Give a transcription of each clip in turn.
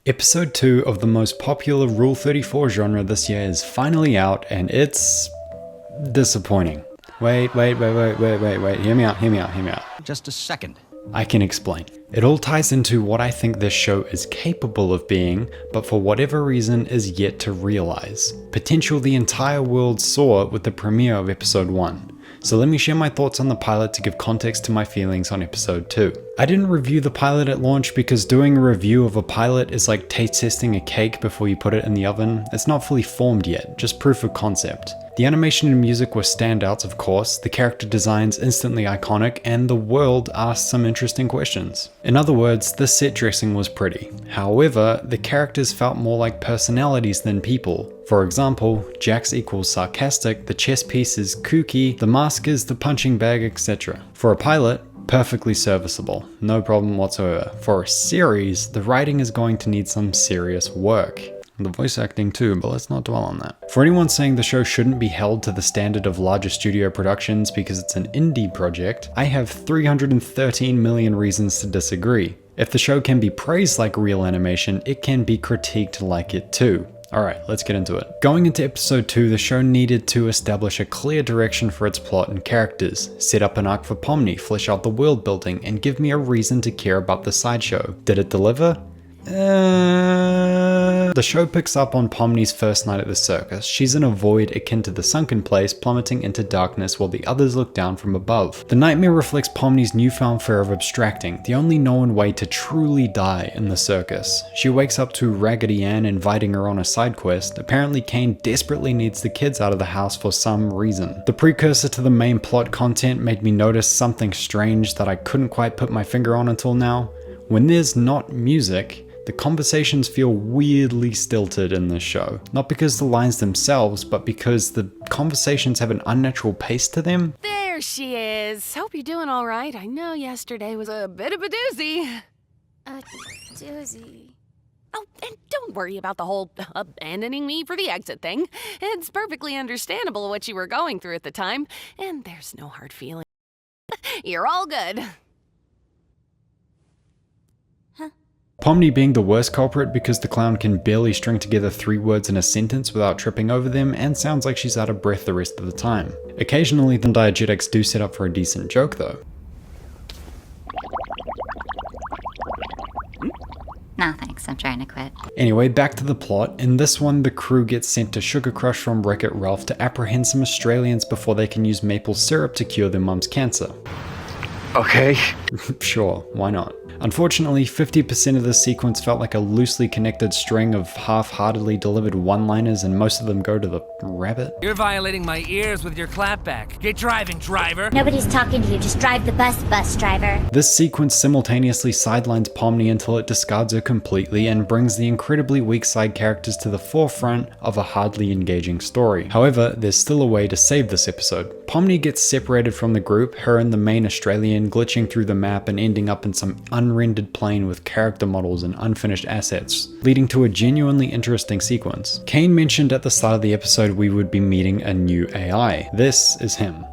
Episode 2 of the most popular Rule 34 genre this year is finally out, and it's disappointing. Wait, hear me out. Just a second. I can explain. It all ties into what I think this show is capable of being, but for whatever reason is yet to realize. Potential the entire world saw with the premiere of episode 1. So let me share my thoughts on the pilot to give context to my feelings on episode 2. I didn't review the pilot at launch because doing a review of a pilot is like taste testing a cake before you put it in the oven. It's not fully formed yet, just proof of concept. The animation and music were standouts, of course, the character designs instantly iconic, and the world asked some interesting questions. In other words, the set dressing was pretty. However, the characters felt more like personalities than people. For example, Jax equals sarcastic, the chess piece is kooky, the mask is the punching bag, etc. For a pilot, perfectly serviceable, no problem whatsoever. For a series, the writing is going to need some serious work. The voice acting too, but let's not dwell on that. For anyone saying the show shouldn't be held to the standard of larger studio productions because it's an indie project, I have 313 million reasons to disagree. If the show can be praised like real animation, it can be critiqued like it too. Alright, let's get into it. Going into episode 2, the show needed to establish a clear direction for its plot and characters, set up an arc for Pomni, flesh out the world building, and give me a reason to care about the sideshow. Did it deliver? The show picks up on Pomni's first night at the circus. She's in a void akin to the sunken place, plummeting into darkness while the others look down from above. The nightmare reflects Pomni's newfound fear of abstracting, the only known way to truly die in the circus. She wakes up to Raggedy Ann inviting her on a side quest. Apparently Kane desperately needs the kids out of the house for some reason. The precursor to the main plot content made me notice something strange that I couldn't quite put my finger on until now. When there's not music, the conversations feel weirdly stilted in this show. Not because the lines themselves, but because the conversations have an unnatural pace to them. There she is. Hope you're doing all right. I know yesterday was a bit of a doozy. A doozy. Oh, and don't worry about the whole abandoning me for the exit thing. It's perfectly understandable what you were going through at the time, and there's no hard feeling. You're all good. Pomni being the worst culprit because the clown can barely string together 3 words in a sentence without tripping over them and sounds like she's out of breath the rest of the time. Occasionally the diegetics do set up for a decent joke though. No thanks, I'm trying to quit. Anyway, back to the plot. In this one, the crew gets sent to Sugar Crush from Wreck-It Ralph to apprehend some Australians before they can use maple syrup to cure their mum's cancer. Okay. Sure, why not? Unfortunately, 50% of this sequence felt like a loosely connected string of half-heartedly delivered one-liners, and most of them go to the rabbit. You're violating my ears with your clapback. Get driving, driver. Nobody's talking to you, just drive the bus driver. This sequence simultaneously sidelines Pomni until it discards her completely and brings the incredibly weak side characters to the forefront of a hardly engaging story. However, there's still a way to save this episode. Pomni gets separated from the group, her and the main Australian glitching through the map and ending up in some unrendered plane with character models and unfinished assets, leading to a genuinely interesting sequence. Kane mentioned at the start of the episode we would be meeting a new AI. This is him.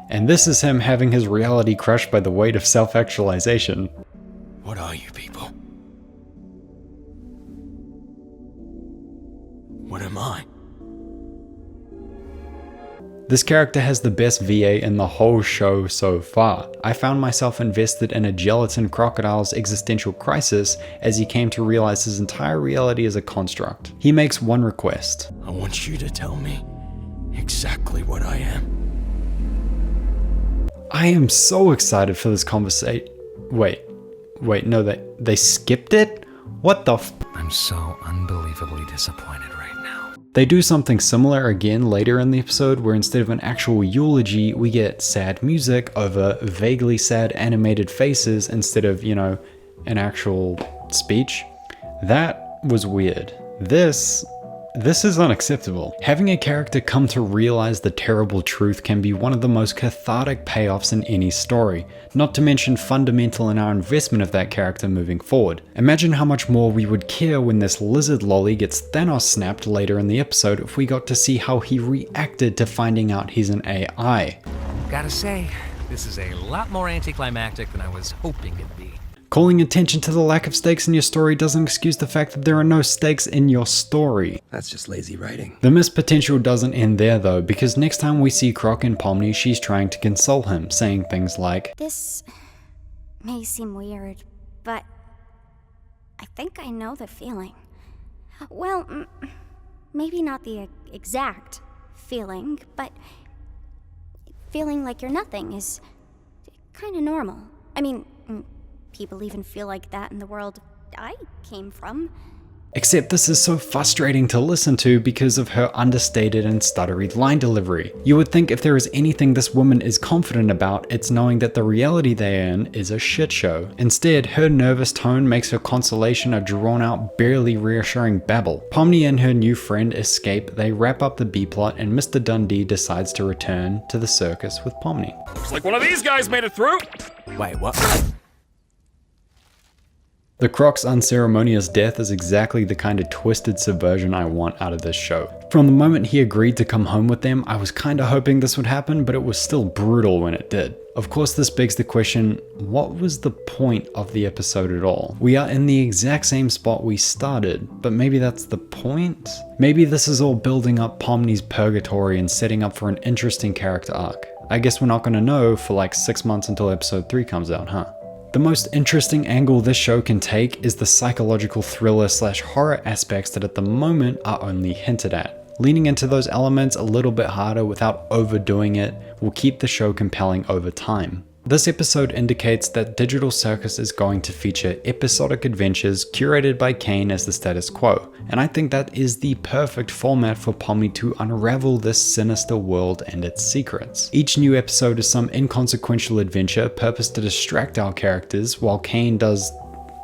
And this is him having his reality crushed by the weight of self-actualization. What are you people? What am I? This character has the best VA in the whole show so far. I found myself invested in a gelatin crocodile's existential crisis as he came to realize his entire reality is a construct. He makes one request. I want you to tell me exactly what I am. I am so excited for this conversation. Wait, no, they skipped it? What the I'm so unbelievably disappointed right now. They do something similar again later in the episode where instead of an actual eulogy, we get sad music over vaguely sad animated faces instead of, an actual speech. That was weird. This is unacceptable. Having a character come to realize the terrible truth can be one of the most cathartic payoffs in any story, not to mention fundamental in our investment of that character moving forward. Imagine how much more we would care when this lizard lolly gets Thanos snapped later in the episode if we got to see how he reacted to finding out he's an AI. Gotta say, this is a lot more anticlimactic than I was hoping it'd be. Calling attention to the lack of stakes in your story doesn't excuse the fact that there are no stakes in your story. That's just lazy writing. The missed potential doesn't end there though, because next time we see Croc and Pomni, she's trying to console him, saying things like, This may seem weird, but I think I know the feeling. Well, maybe not the exact feeling, but feeling like you're nothing is kind of normal. I mean, people even feel like that in the world I came from. Except this is so frustrating to listen to because of her understated and stuttery line delivery. You would think if there is anything this woman is confident about, it's knowing that the reality they are in is a shit show. Instead, her nervous tone makes her consolation a drawn out, barely reassuring babble. Pomni and her new friend escape, they wrap up the B-plot, and Mr. Dundee decides to return to the circus with Pomni. Looks like one of these guys made it through. Wait, what? The Croc's unceremonious death is exactly the kind of twisted subversion I want out of this show. From the moment he agreed to come home with them, I was kinda hoping this would happen, but it was still brutal when it did. Of course, this begs the question, what was the point of the episode at all? We are in the exact same spot we started, but maybe that's the point? Maybe this is all building up Pomni's purgatory and setting up for an interesting character arc. I guess we're not gonna know for like 6 months until episode 3 comes out, huh? The most interesting angle this show can take is the psychological thriller / horror aspects that at the moment are only hinted at. Leaning into those elements a little bit harder without overdoing it will keep the show compelling over time. This episode indicates that Digital Circus is going to feature episodic adventures curated by Kane as the status quo, and I think that is the perfect format for Pomni to unravel this sinister world and its secrets. Each new episode is some inconsequential adventure purposed to distract our characters while Kane does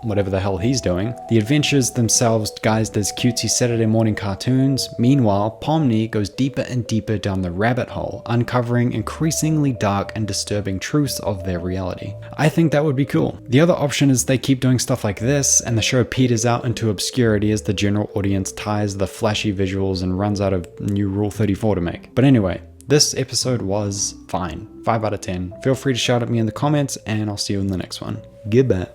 whatever the hell he's doing. The adventures themselves guised as cutesy Saturday morning cartoons. Meanwhile, Pomni goes deeper and deeper down the rabbit hole, uncovering increasingly dark and disturbing truths of their reality. I think that would be cool. The other option is they keep doing stuff like this and the show peters out into obscurity as the general audience tires the flashy visuals and runs out of new Rule 34 to make. But anyway, this episode was fine. 5 out of 10. Feel free to shout at me in the comments and I'll see you in the next one. Goodbye.